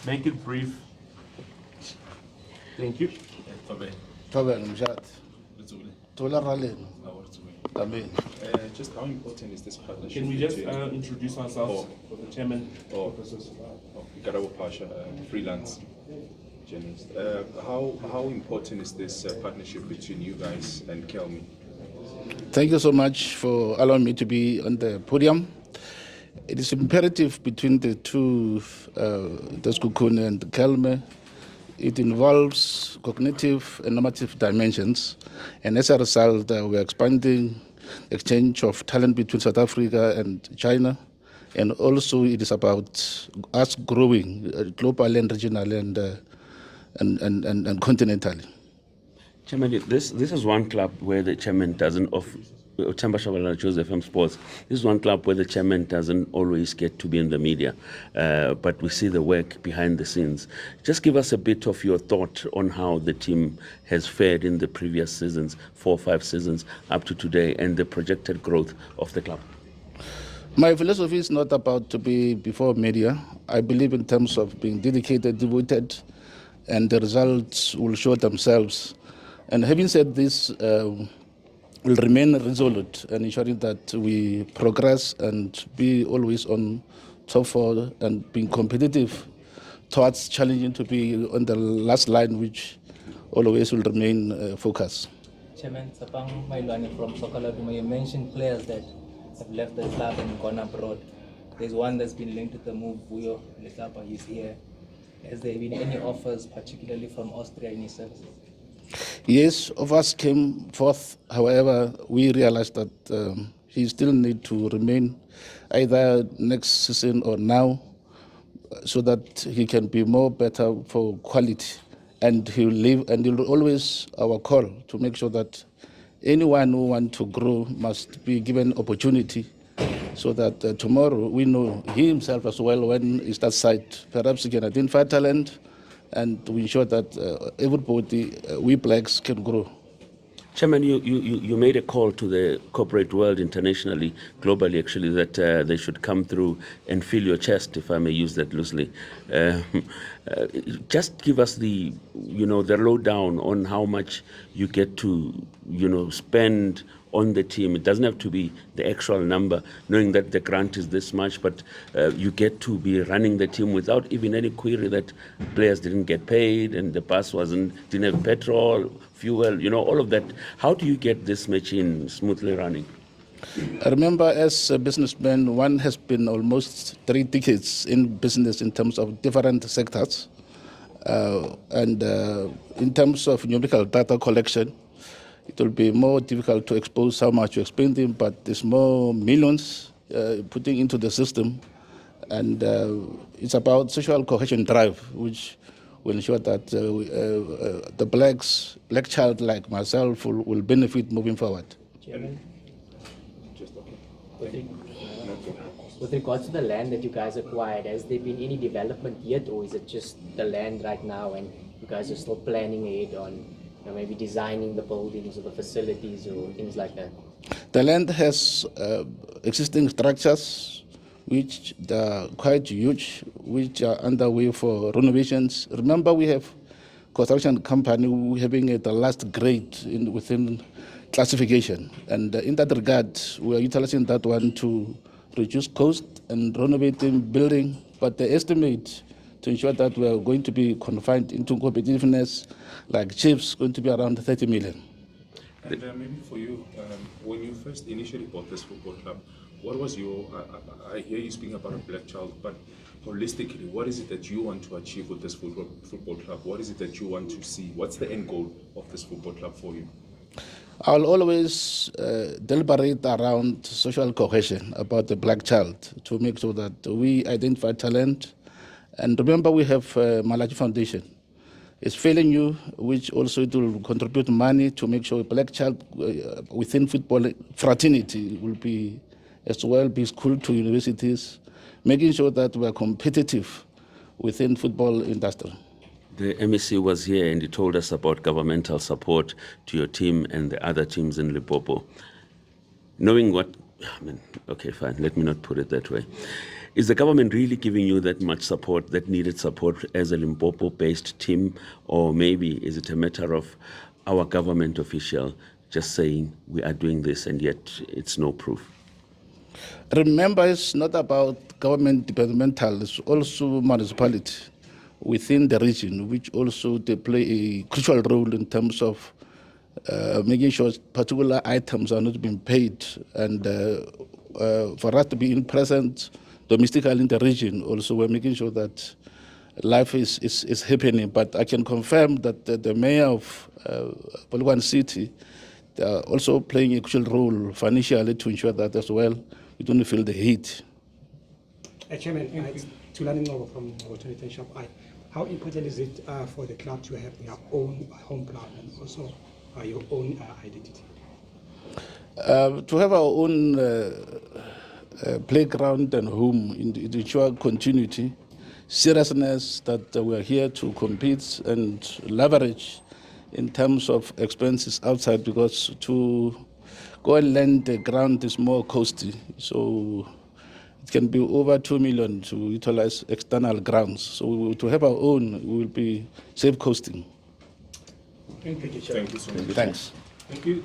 Make it brief. Thank you. Amen. Just how important is this partnership? Can we just introduce ourselves for the chairman? Garabo Pasha, freelance journalist. How important is this partnership between you guys and Kelmi? Thank you so much for allowing me to be on the podium. It is imperative between the two, the Sekhukhune and the Kelme. It involves cognitive and normative dimensions, and as a result, we're expanding exchange of talent between South Africa and China, and also it is about us growing globally and regionally and continentally. Chairman, this is one club where the chairman doesn't Themba Shabalala chose FM Sports. This is one club where the chairman doesn't always get to be in the media, but we see the work behind the scenes. Just give us a bit of your thought on how the team has fared in the previous seasons, 4 or 5 seasons up to today, and the projected growth of the club. My philosophy is not about to be before media. I believe in terms of being dedicated, devoted, and the results will show themselves. And having said this, will remain resolute and ensuring that we progress and be always on top four and being competitive towards challenging to be on the last line, which always will remain focused. Chairman Sapang Mailwane from Sokoloduma, you mentioned players that have left the club and gone abroad. There's one that's been linked to the move, Vuyo Letapa, he's here. Has there been any offers, particularly from Austria in his services? Yes, offers came forth. However, we realized that he still need to remain either next season or now, so that he can be more better for quality. And he will live, and it will always our call to make sure that anyone who wants to grow must be given opportunity, so that tomorrow we know he himself as well, when he starts side, perhaps he can identify talent and to ensure that everybody, we blacks, can grow. Chairman, you made a call to the corporate world internationally, globally actually, that they should come through and fill your chest, if I may use that loosely. Just give us the lowdown on how much you get to, spend on the team. It doesn't have to be the actual number, knowing that the grant is this much, but you get to be running the team without even any query that players didn't get paid and the bus didn't have petrol, fuel, all of that. How do you get this machine smoothly running? I remember, as a businessman, one has been almost 3 decades in business in terms of different sectors. And in terms of numerical data collection, it will be more difficult to expose how much you're spending, but there's more millions putting into the system. And it's about social cohesion drive, which will ensure that the black child like myself will benefit moving forward. Chairman? With regards to the land that you guys acquired, has there been any development yet, or is it just the land right now and you guys are still planning ahead on maybe designing the buildings or the facilities or things like that? The land has existing structures which are quite huge, which are underway for renovations. Remember, we have construction company having the last grade within classification, and in that regard, we are utilizing that one to reduce cost and renovating building. But the estimate to ensure that we are going to be confined into competitiveness, like chiefs, going to be around 30 million. And maybe for you, when you first initially bought this football club, what was your, I hear you speaking about a black child, but holistically, what is it that you want to achieve with this football club? What is it that you want to see? What's the end goal of this football club for you? I'll always deliberate around social cohesion about the black child to make sure that we identify talent. And remember, we have Malatji Foundation. It's failing you, which also it will contribute money to make sure a black child within football fraternity will be as well be schooled to universities, making sure that we are competitive within football industry. The MEC was here and he told us about governmental support to your team and the other teams in Limpopo. Knowing what, okay, fine, let me not put it that way. Is the government really giving you that much support, that needed support as a Limpopo-based team, or maybe is it a matter of our government official just saying we are doing this and yet it's no proof? Remember, it's not about government departmental, it's also municipality within the region, which also they play a crucial role in terms of making sure particular items are not being paid, and for us to be present domestically in the region, also we're making sure that life is happening. But I can confirm that the mayor of Polokwane City, they are also playing a crucial role financially to ensure that as well we don't feel the heat. Chairman, it's Tulani Ngobo from Alternative Shop. How important is it for the club to have their own home club and also your own identity? To have our own playground and home in ensure continuity, seriousness that we are here to compete and leverage in terms of expenses outside, because to go and lend the ground is more costly. So it can be over 2 million to utilize external grounds. So to have our own, we will be safe costing. Thank you so much. Thanks. Thank you.